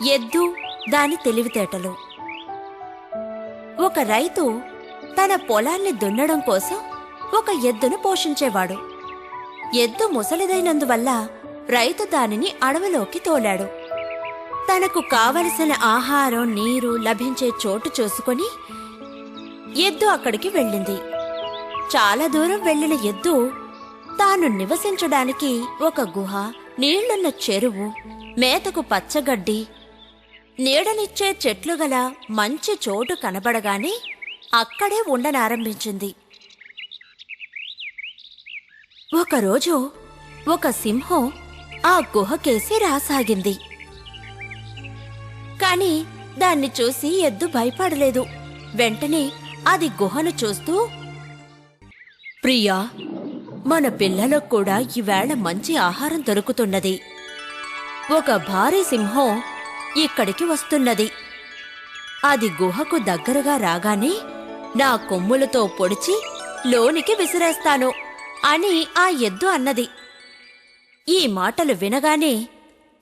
ఎద్దు దాని తెలివితేటలు. ఒక రైతు తన పొలాన్ని దున్నడం కోసం ఒక ఎద్దును పోషించేవాడు. ఎద్దు ముసలిదైనందువల్ల రైతు దానిని అడవిలోకి తోలాడు. తనకు కావలసిన ఆహారం, నీరు లభించే చోటు చూసుకొని ఎద్దు అక్కడికి వెళ్ళింది. చాలా దూరం వెళ్లిన ఎద్దు తాను నివసించడానికి ఒక గుహ, నీళ్లున్న చెరువు, మేతకు పచ్చగడ్డి, నీడనిచ్చే చెట్లు గల మంచి చోటు కనబడగానే అక్కడే ఉండనారంభించింది. ఒకరోజు ఒక సింహం ఆ గుహకేసి రాసాగింది. కాని దాన్ని చూసి ఎద్దు భయపడలేదు. వెంటనే అది గుహను చూస్తూ, ప్రియా, మన పిల్లలకు కూడా ఈవేళ మంచి ఆహారం దొరుకుతున్నది. ఒక భారీ సింహం ఇక్కడికి వస్తున్నది. అది గుహకు దగ్గరగా రాగానే నా కొమ్ములతో పొడిచి లోనికి విసిరేస్తాను అని ఆ ఎద్దు అన్నది. ఈ మాటలు వినగానే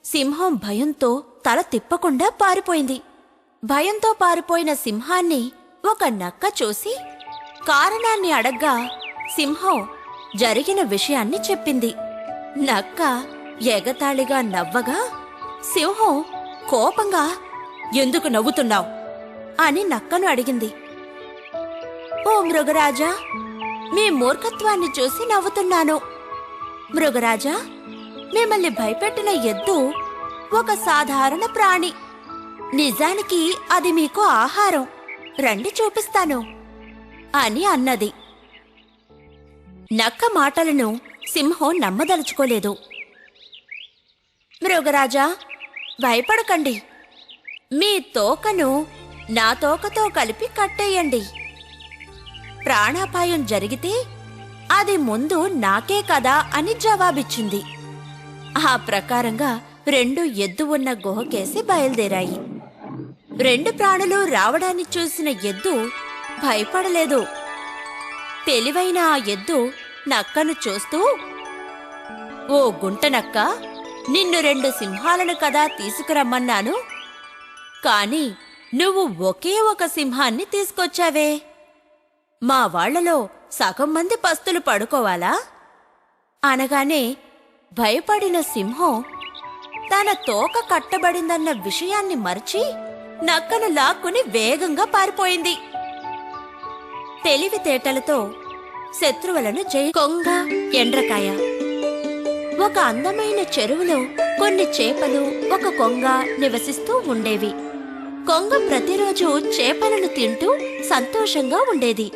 సింహం భయంతో తల తిప్పకుండా పారిపోయింది. భయంతో పారిపోయిన సింహాన్ని ఒక నక్క చూసి కారణాన్ని అడగ్గా సింహం జరిగిన విషయాన్ని చెప్పింది. నక్క ఎగతాళిగా నవ్వగా సింహం కోపంగా, ఎందుకు నవ్వుతున్నావు అని నక్కను అడిగింది. ఓ మృగరాజా, మీ మూర్ఖత్వాన్ని చూసి నవ్వుతున్నాను. మృగరాజా, మిమ్మల్ని భయపెట్టిన ఎద్దు ఒక సాధారణ ప్రాణి. నిజానికి అది మీకు ఆహారం. రండి చూపిస్తాను అని అన్నది. నక్క మాటలను సింహం నమ్మదలుచుకోలేదు. మృగరాజా, భయపడకండి. మీ తోకను నా తోకతో కలిపి కట్టేయండి. ప్రాణాపాయం జరిగితే అది ముందు నాకే కదా అని జవాబిచ్చింది. ఆ ప్రకారంగా రెండు ఎద్దు ఉన్న గుహకేసి బయలుదేరాయి. రెండు ప్రాణులు రావడాన్ని చూసిన ఎద్దు భయపడలేదు. తెలివైన ఆ ఎద్దు నక్కను చూస్తూ, ఓ గుంటనక్క, నిన్ను రెండు సింహాలను కదా తీసుకురమ్మన్నాను. కాని నువ్వు ఒకే ఒక సింహాన్ని తీసుకొచ్చావే. మా వాళ్లలో సగం మంది పస్తులు పడుకోవాలా అనగానే భయపడిన సింహం తన తోక కట్టబడిందన్న విషయాన్ని మరచి నక్కను లాక్కుని వేగంగా పారిపోయింది. తెలివితేటలతో శత్రువులను కొంగ, ఎండ్రకాయ. ఒక అందమైన చెరువులో కొన్ని చేపలు, ఒక కొంగ నివసిస్తూ ఉండేవి. కొంగ ప్రతిరోజు చేపలను తింటూ సంతోషంగా ఉండేది.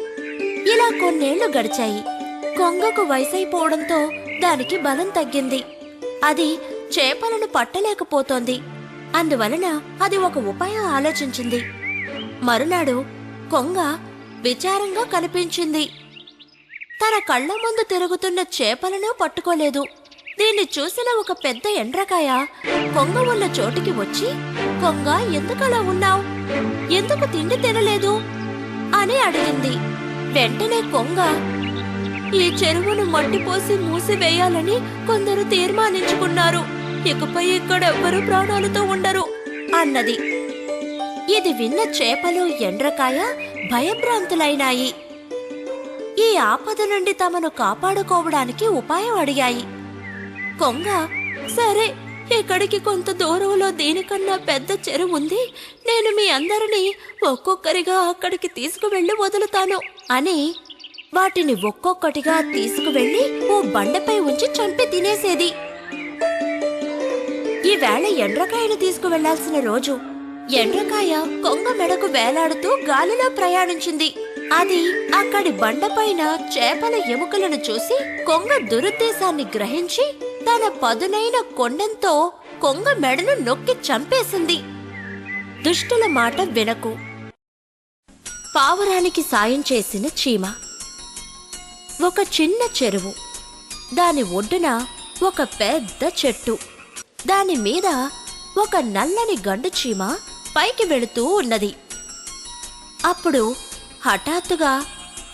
ఇలా కొన్నేళ్లు గడిచాయి. కొంగకు వయసైపోవడంతో దానికి బలం తగ్గింది. అది చేపలను పట్టలేకపోతోంది. అందువలన అది ఒక ఉపాయం ఆలోచించింది. మరునాడు కొంగ విచారంగా కనిపించింది. తన కళ్ల ముందు తిరుగుతున్న చేపలను పట్టుకోలేదు. దీన్ని చూసిన ఒక పెద్ద ఎండ్రకాయ కొంగ ఉన్న చోటికి వచ్చి, కొంగ, ఎందుకలా ఉన్నావు? ఎందుకు తిండి తినలేదు అని అడిగింది. వెంటనే కొంగ, ఈ చెరువును మట్టిపోసి మూసివేయాలని కొందరు తీర్మానించుకున్నారు. ఇకపై ఇక్కడెవ్వరూ ప్రాణాలతో ఉండరు అన్నది. ఇది విన్న చేపలు, ఎండ్రకాయ భయభ్రాంతులైనాయి. ఈ ఆపద నుండి తమను కాపాడుకోవడానికి ఉపాయం అడిగాయి. కొంగ, సరే, ఇక్కడికి కొంత దూరంలో దీనికన్నా పెద్ద చెరువు ఉంది. నేను మీ అందరినీ ఒక్కొక్కరిగా అక్కడికి తీసుకువెళ్లి వదులుతాను అని వాటిని ఒక్కొక్కటిగా తీసుకువెళ్లి ఓ బండపై ఉంచి చంపి తినేసేది. ఈవేళ ఎండ్రకాయను తీసుకువెళ్లాల్సిన రోజు. ఎండ్రకాయ కొంగ మెడకు వేలాడుతూ గాలిలో ప్రయాణించింది. అది అక్కడి బండపైన చేపల ఎముకలను చూసి కొంగ దురుద్దేశాన్ని గ్రహించి తన పదునైన కొండంతో కొంగ మెడను నొక్కి చంపేసింది. దుష్టుల మాట వినకు. పావురానికి సాయం చేసిన చీమ. ఒక చిన్న చెరువు. దాని ఒడ్డున ఒక పెద్ద చెట్టు. దాని మీద ఒక నల్లని గండు చీమ పైకి వెళుతూ ఉన్నది. అప్పుడు హఠాత్తుగా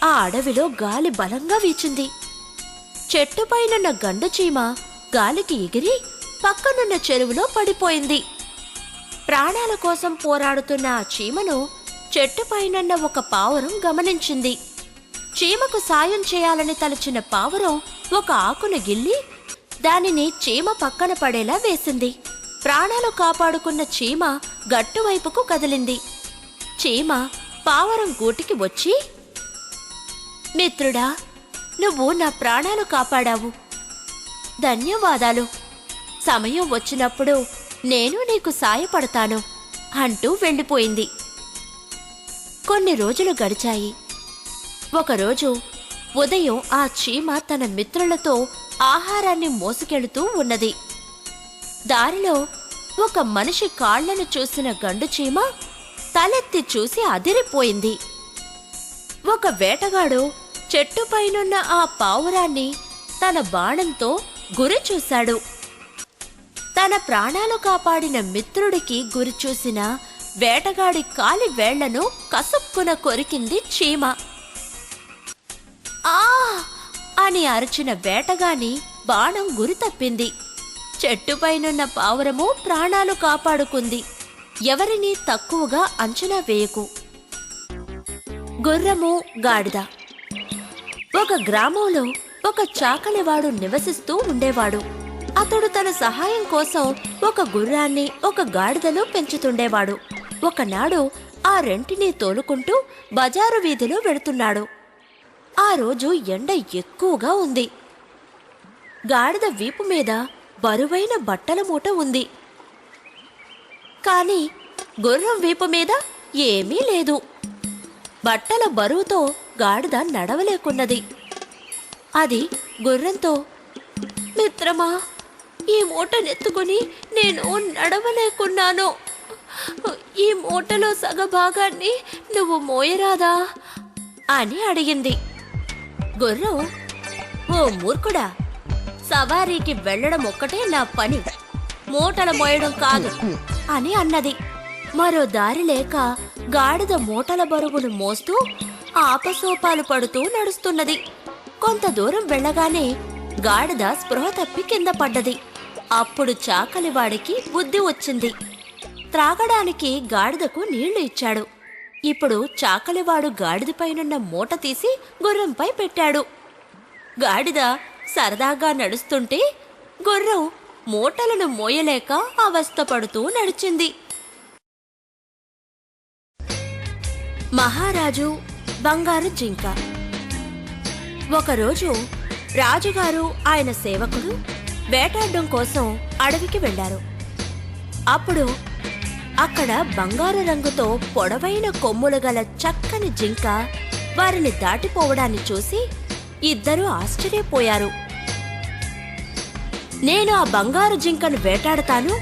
ఆ అడవిలో గాలి బలంగా వీచింది. చెట్టుపైనున్న గండు చీమ గాలికి ఎగిరి పక్కనున్న చెరువులో పడిపోయింది. ప్రాణాల కోసం పోరాడుతున్న ఆ చీమను చెట్టుపైనున్న ఒక పావురం గమనించింది. చీమకు సాయం చేయాలని తలచిన పావురం ఒక ఆకును గిల్లి దానిని చీమ పక్కన పడేలా వేసింది. ప్రాణాలు కాపాడుకున్న చీమ గట్టువైపుకు కదిలింది. చీమ పావురం గూటికి వచ్చి, మిత్రుడా, నువ్వు నా ప్రాణాలు కాపాడావు, ధన్యవాదాలు. సమయం వచ్చినప్పుడు నేను నీకు సాయపడతాను అంటూ వెళ్ళిపోయింది. కొన్ని రోజులు గడిచాయి. ఒకరోజు ఉదయం ఆ చీమ తన మిత్రులతో ఆహారాన్ని మోసుకెళుతూ ఉన్నది. దారిలో ఒక మనిషి కాళ్లను చూసిన గండు చీమ తలెత్తి చూసి అదిరిపోయింది. ఒక వేటగాడు చెట్టుపైనున్న ఆ పావురాన్ని తన బాణంతో గురి చూశాడు. తన ప్రాణాలు కాపాడిన మిత్రుడికి గురి చూసిన వేటగాడి కాలి వేళ్లను కసుక్కున కొరికింది చీమ. ఆ అని అరిచిన వేటగాని బాణం గురి తప్పింది. చెట్టుపైనున్న పావురము ప్రాణాలు కాపాడుకుంది. ఎవరినీ తక్కువగా అంచనా వేయకు. గుర్రము గాడిద. ఒక గ్రామంలో ఒక చాకలివాడు నివసిస్తూ ఉండేవాడు. అతడు తన సహాయం కోసం ఒక గుర్రాన్ని ఒక గాడిదను పెంచుతుండేవాడు. ఒకనాడు ఆ రెంటిని తోలుకుంటూ బజారు వీధిలో వెడుతున్నాడు. ఆ రోజు ఎండ ఎక్కువగా ఉంది. గాడిద వీపు మీద బరువైన బట్టల మూట ఉంది. కాని గుర్రం వీపు మీద ఏమీ లేదు. బట్టల బరువుతో గాడిద నడవలేకున్నది. అది గుర్రంతో, మిత్రమా, ఈ మూటనెత్తుకుని నేను నడవలేకున్నాను. ఈ మూటలో సగభాగాన్ని నువ్వు మోయరాదా అని అడిగింది. గుర్రం, ఓ మూర్ఖుడా, సవారీకి వెళ్లడం ఒక్కటే నా పని, మూటలు మోయడం కాదు అని అన్నది. మరో దారి లేక గాడిద మూటల బరువును మోస్తూ ఆపసోపాలు పడుతూ నడుస్తున్నది. కొంత దూరం వెళ్ళగానే గాడిద స్పృహ తప్పి కింద పడ్డది. అప్పుడు చాకలివాడికి బుద్ధి వచ్చింది. త్రాగడానికి గాడిదకు నీళ్లు ఇచ్చాడు. ఇప్పుడు చాకలివాడు గాడిదపైనున్న మూట తీసి గుర్రంపై పెట్టాడు. గాడిద సరదాగా నడుస్తుంటే గుర్రం మూటలను మోయలేక అవస్థపడుతూ నడిచింది. మహారాజు బంగారు జింక. ఒకరోజు రాజుగారు ఆయన సేవకుడు వేటాడడం కోసం అడవికి వెళ్లారు. అప్పుడు అక్కడ బంగారు రంగుతో పొడవైన కొమ్ములు గల చక్కని జింక వారిని దాటిపోవడాన్ని చూసి ఇద్దరూ ఆశ్చర్యపోయారు. నేను ఆ బంగారు జింకను వేటాడతాను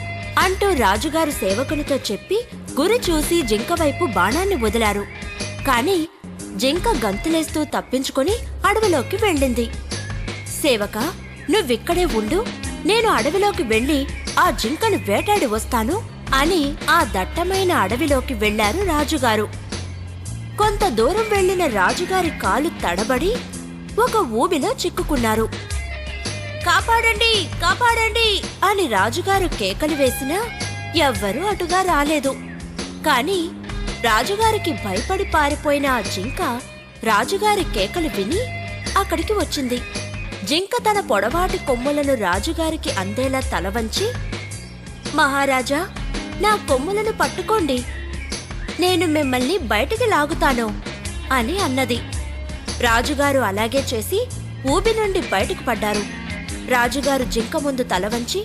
అంటూ రాజుగారు సేవకునితో చెప్పి గురి చూసి జింక వైపు బాణాన్ని వదిలారు. కాని జింక గంతులేస్తూ తప్పించుకుని అడవిలోకి వెళ్ళింది. సేవక, నువ్విక్కడే ఉండు, నేను అడవిలోకి వెళ్లి ఆ జింకను వేటాడి వస్తాను అని ఆ దట్టమైన అడవిలోకి వెళ్లారు రాజుగారు. కొంత దూరం వెళ్లిన రాజుగారి కాలు తడబడి ఒక ఊబిలో చిక్కుకున్నారు. కాపాడండి, కాపాడండి అని రాజుగారు కేకలు వేసినా ఎవ్వరూ అటుగా రాలేదు. కాని రాజుగారికి భయపడి పారిపోయిన ఆ జింక రాజుగారి కేకలు విని అక్కడికి వచ్చింది. జింక తన పొడవాటి కొమ్ములను రాజుగారికి అందేలా తలవంచి, మహారాజా, నా కొమ్ములను పట్టుకోండి, నేను మిమ్మల్ని బయటికి లాగుతాను అని అన్నది. రాజుగారు అలాగే చేసి ఊబి నుండి బయటకు పడ్డారు. రాజుగారు జింక ముందు తలవంచి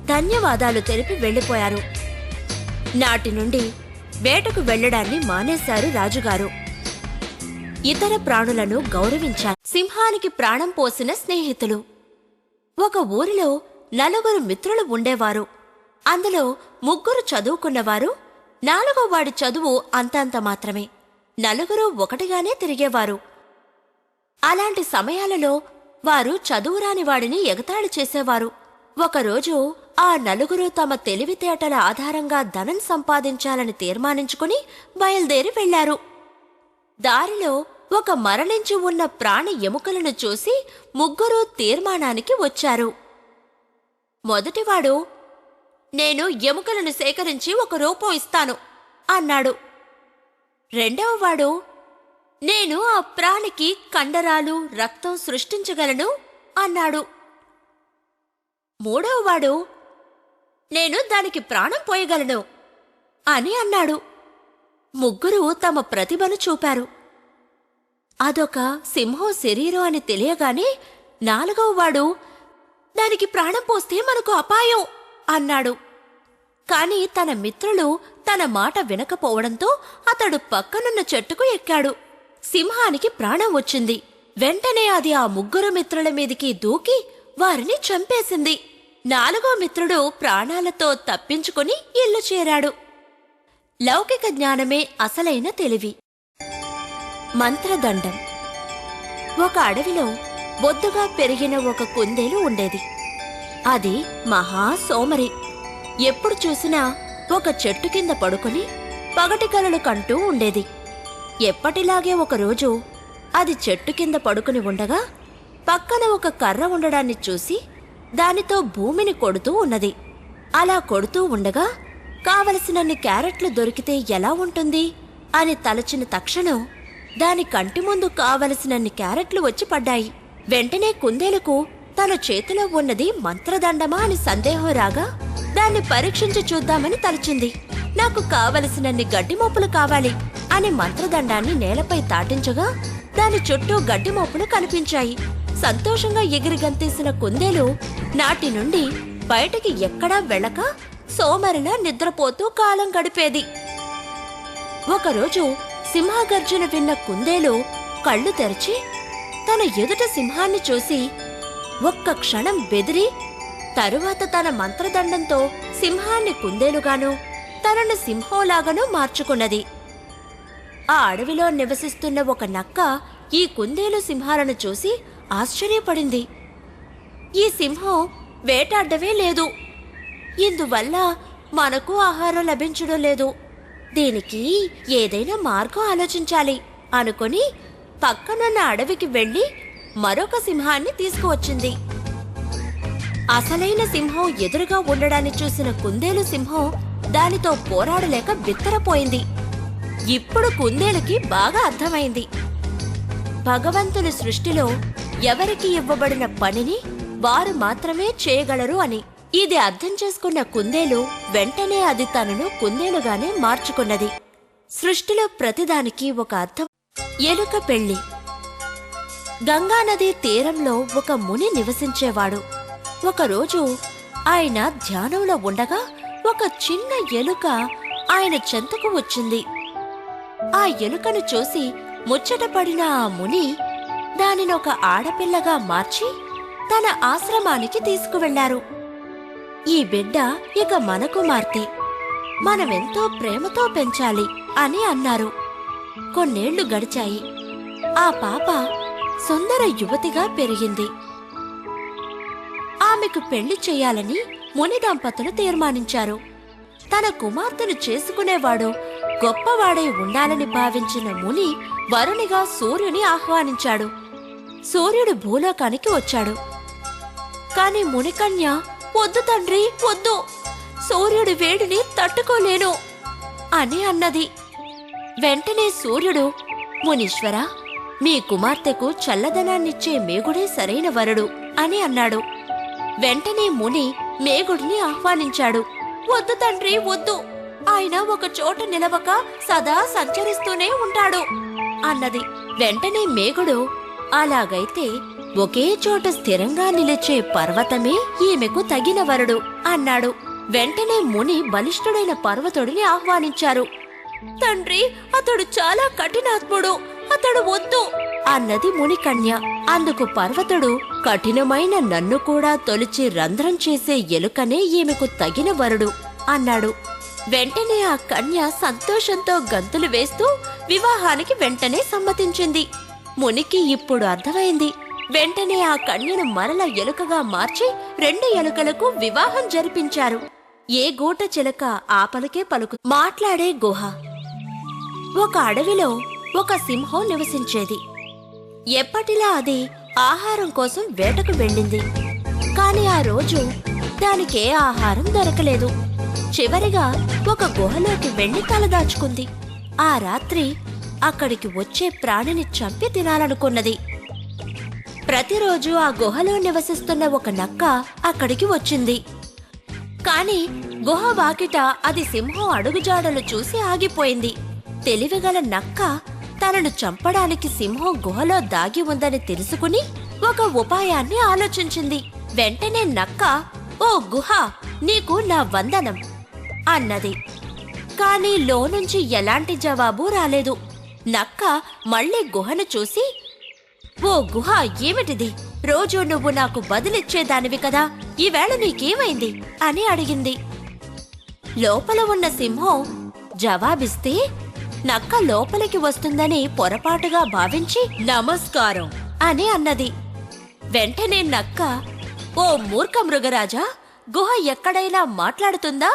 ధన్యవాదాలు తెలిపి వెళ్లిపోయారు. నాటి నుండి వేటకు వెళ్లడాన్ని మానేశారు రాజుగారు. ఇతర ప్రాణులను గౌరవించారు. సింహానికి ప్రాణం పోసిన స్నేహితులు. ఒక ఊరిలో 4 మిత్రులు ఉండేవారు. అందులో 3 చదువుకున్నవారు, 4వ వాడి చదువు అంతంత మాత్రమే. 4 ఒకటిగానే తిరిగేవారు. అలాంటి సమయాలలో వారు చదువురాని వాడిని ఎగతాళి చేసేవారు. ఒకరోజు ఆ 4 తమ తెలివితేటల ఆధారంగా ధనం సంపాదించాలని తీర్మానించుకుని బయలుదేరి వెళ్లారు. దారిలో ఒక మరణించి ఉన్న ప్రాణి ఎముకలను చూసి 3 తీర్మానానికి వచ్చారు. మొదటివాడు, నేను ఎముకలను సేకరించి ఒక రూపం ఇస్తాను అన్నాడు. రెండవవాడు, నేను ఆ ప్రాణికి కండరాలు, రక్తం సృష్టించగలను అన్నాడు. మూడవవాడు, నేను దానికి ప్రాణం పోయగలను అని అన్నాడు. ముగ్గురు తమ ప్రతిభను చూపారు. అదొక సింహం శరీరం అని తెలియగానే నాలుగవవాడు, దానికి ప్రాణం పోస్తే మనకు అపాయం అన్నాడు. కాని తన మిత్రులు తన మాట వినకపోవడంతో అతడు పక్కనున్న చెట్టుకు ఎక్కాడు. సింహానికి ప్రాణం వచ్చింది. వెంటనే అది ఆ ముగ్గురు మిత్రుల మీదికి దూకి వారిని చంపేసింది. నాలుగో మిత్రుడు ప్రాణాలతో తప్పించుకుని ఇల్లు చేరాడు. లౌకిక జ్ఞానమే అసలైన తెలివి. మంత్రదండం. ఒక అడవిలో బొద్దుగా పెరిగిన ఒక కుందేలు ఉండేది. అది మహా సోమరి. ఎప్పుడు చూసినా ఒక చెట్టు కింద పడుకుని పగటి కలలు కంటూ ఉండేది. ఎప్పటిలాగే ఒకరోజు అది చెట్టు కింద పడుకుని ఉండగా పక్కన ఒక కర్ర ఉండడాన్ని చూసి దానితో భూమిని కొడుతూ ఉన్నది. అలా కొడుతూ ఉండగా కావలసినన్ని క్యారెట్లు దొరికితే ఎలా ఉంటుంది అని తలచిన తక్షణం దాని కంటి ముందు కావలసినన్ని క్యారెట్లు వచ్చి పడ్డాయి. వెంటనే కుందేలుకు తన చేతిలో ఉన్నది మంత్రదండమా అని సందేహం రాగా దాన్ని పరీక్షించి చూద్దామని తలచింది. నాకు కావలసినన్ని గడ్డి మోపులు కావాలి అని మంత్రదండాన్ని నేలపై తాటించగా దాని చుట్టూ గడ్డి మోపులు కనిపించాయి. సంతోషంగా ఎగిరి గంతేసిన కుందేలు నాటి నుండి బయటికి ఎక్కడా వెళ్ళక సోమరిలా నిద్రపోతూ కాలం గడిపేది. ఒకరోజు సింహగర్జన విన్న కుందేలు కళ్ళు తెరిచి తన ఎదుట సింహాన్ని చూసి ఒక్క క్షణం బెదిరి తరువాత తన మంత్రదండంతో సింహాన్ని కుందేలుగాను తనను సింహంలాగానూ మార్చుకున్నది. ఆ అడవిలో నివసిస్తున్న ఒక నక్క ఈ కుందేలు సింహాలను చూసి ఆశ్చర్యపడింది. ఈ సింహం వేటాడ్డమే లేదు, ఇందువల్ల మనకు ఆహారం లభించడం లేదు. దీనికి ఏదైనా మార్గం ఆలోచించాలి అనుకుని పక్కనున్న అడవికి వెళ్లి మరొక సింహాన్ని తీసుకువచ్చింది. అసలైన సింహం ఎదురుగా ఉండడాన్ని చూసిన కుందేలు సింహం దానితో పోరాడలేక బిత్తరపోయింది. ఇప్పుడు కుందేలుకి బాగా అర్థమైంది, భగవంతుని సృష్టిలో ఎవరికి ఇవ్వబడిన పనిని వారు మాత్రమే చేయగలరు అని. ఇది అర్థం చేసుకున్న కుందేలు వెంటనే అది తనను కుందేలుగానే మార్చుకున్నది. సృష్టిలో ప్రతిదానికి ఒక అర్థం. ఎలుక పెళ్లి. గంగానది తీరంలో ఒక ముని నివసించేవాడు. ఒకరోజు ఆయన ధ్యానంలో ఉండగా ఒక చిన్న ఎలుక ఆయన చెంతకు వచ్చింది. ఆ ఎలుకను చూసి ముచ్చటపడిన ఆ ముని దానినొక ఆడపిల్లగా మార్చి తన ఆశ్రమానికి తీసుకువెళ్లారు. ఈ బిడ్డ ఇక మన కుమార్తె, మనమెంతో ప్రేమతో పెంచాలి అని అన్నారు. కొన్నేళ్లు గడిచాయి. ఆ పాప సుందర యువతిగా పెరిగింది. ఆమెకు పెళ్లి చెయ్యాలని ముని దంపతులు తీర్మానించారు. తన కుమార్తెను చేసుకునేవాడు గొప్పవాడై ఉండాలని భావించిన ముని వరునిగా సూర్యుని ఆహ్వానించాడు. సూర్యుడు భూలోకానికి వచ్చాడు. కాని మునికన్య, వద్దు తండ్రి, వద్దు, సూర్యుడి వేడిని తట్టుకోలేను అని అన్నది. వెంటనే సూర్యుడు, మునీశ్వరా, మీ కుమార్తెకు చల్లదనాన్నిచ్చే మేగుడే సరైన వరుడు అని అన్నాడు. వెంటనే ముని మేగుడిని ఆహ్వానించాడు. వద్దు తండ్రి, వద్దు, ఆయన ఒక చోట నిలవక సదా సంచరిస్తూనే ఉంటాడు అన్నది. వెంటనే మేగుడు, అలాగైతే ఒకే చోట స్థిరంగా నిలిచే పర్వతమే ఈమెకు తగిన వరుడు అన్నాడు. వెంటనే ముని బలిష్ఠుడైన పర్వతుడిని ఆహ్వానించారు. తండ్రి, అతడు చాలా కఠినాత్ముడు, అతడు వద్దు అన్నది మునికన్య. అందుకు పర్వతుడు, కఠినమైన నన్ను కూడా తొలిచి రంధ్రం చేసే ఎలుకనే ఈమెకు తగిన వరుడు అన్నాడు. వెంటనే ఆ కన్య సంతోషంతో గంతులు వేస్తూ వివాహానికి వెంటనే సమ్మతించింది. మునికి ఇప్పుడు అర్థమైంది. వెంటనే ఆ కన్యను మరల ఎలుకగా మార్చి 2 ఎలుకలకు వివాహం జరిపించారు. ఏ గూట చిలక ఆపలకే పలుకు. మాట్లాడే గుహ. ఒక అడవిలో ఒక సింహం నివసించేది. ఎప్పటిలా అది ఆహారం కోసం వేటకు వెళ్ళింది. కాని ఆ రోజు దానికే ఆహారం దొరకలేదు. చివరిగా ఒక గుహలోకి వెళ్లి తలదాచుకుంది. ఆ రాత్రి అక్కడికి వచ్చే ప్రాణిని చంపి తినాలనుకున్నది. ప్రతిరోజు ఆ గుహలో నివసిస్తున్న ఒక నక్క అక్కడికి వచ్చింది. కాని గుహ వాకిట అది సింహం అడుగుజాడలు చూసి ఆగిపోయింది. తెలివిగల నక్క తనను చంపడానికి సింహం గుహలో దాగి ఉందని తెలుసుకుని ఒక ఉపాయాన్ని ఆలోచించింది. వెంటనే నక్క, "ఓ గుహ, నీకు నా వందనం" అన్నది. కాని లోనుంచి ఎలాంటి జవాబు రాలేదు. నక్క మళ్ళీ గుహను చూసి, "ఓ గుహ, ఏమిటిది? రోజూ నువ్వు నాకు బదులిచ్చేదానివి కదా, ఈవేళ నీకేమైంది?" అని అడిగింది. లోపల ఉన్న సింహం జవాబిస్తే నక్క లోపలికి వస్తుందని పొరపాటుగా భావించి "నమస్కారం" అని అన్నది. వెంటనే నక్క, "ఓ మూర్ఖ మృగరాజా, గుహ ఎక్కడైనా మాట్లాడుతుందా?"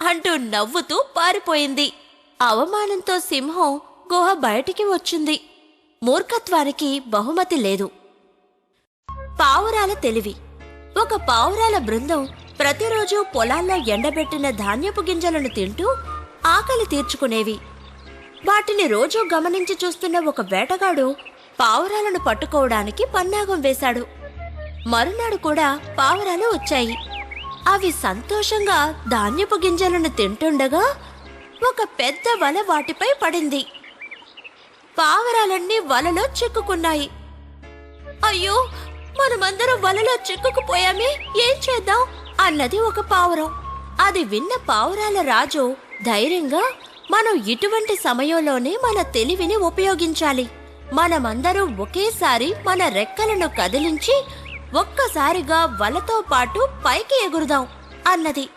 అంటూ నవ్వుతూ పారిపోయింది. అవమానంతో సింహం గుహ బయటికి వచ్చింది. మూర్ఖత్వానికి బహుమతి లేదు. పావురాల తెలివి. ఒక పావురాల బృందం ప్రతిరోజు పొలాల్లో ఎండబెట్టిన ధాన్యపు గింజలను తింటూ ఆకలి తీర్చుకునేవి. వాటిని రోజూ గమనించి చూస్తున్న ఒక వేటగాడు పావురాలను పట్టుకోవడానికి పన్నాగం వేశాడు. మరునాడు కూడా పావురాలు వచ్చాయి. అవి సంతోషంగా ధాన్యపు గింజలను తింటుండగా ఒక పెద్ద వల వాటిపై పడింది. పావురాలన్నీ వలలో చిక్కుకున్నాయి. "అయ్యో, మనమందరం వలలో చిక్కుకుపోయామే, ఏం చేద్దాం?" అన్నది ఒక పావురం. అది విన్న పావురాల రాజు ధైర్యంగా, "మనం ఇటువంటి సమయంలోనే మన తెలివిని ఉపయోగించాలి. మనమందరం ఒకేసారి మన రెక్కలను కదిలించి ఒక్కసారిగా వలతో పాటు పైకి ఎగురుదాం" అన్నది.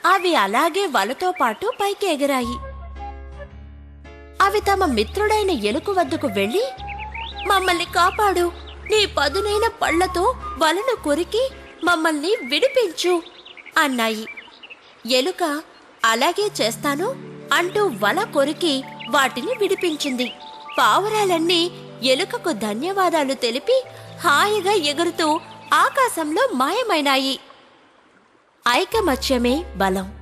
అవి అలాగే వలతో పాటు పైకి ఎగిరాయి. అవి తమ మిత్రుడైన ఎలుక వద్దకు వెళ్లి, "మమ్మల్ని కాపాడు, నీ పదునైన పళ్లతో వలను కొరికి మమ్మల్ని విడిపించు" అన్నాయి. ఎలుక, "అలాగే చేస్తాను" అంటూ వల కొరికి వాటిని విడిపించింది. పావురాలన్నీ ఎలుకకు ధన్యవాదాలు తెలిపి హాయిగా ఎగురుతూ ఆకాశంలో మాయమైనాయి. ఐకమత్యమే బలం.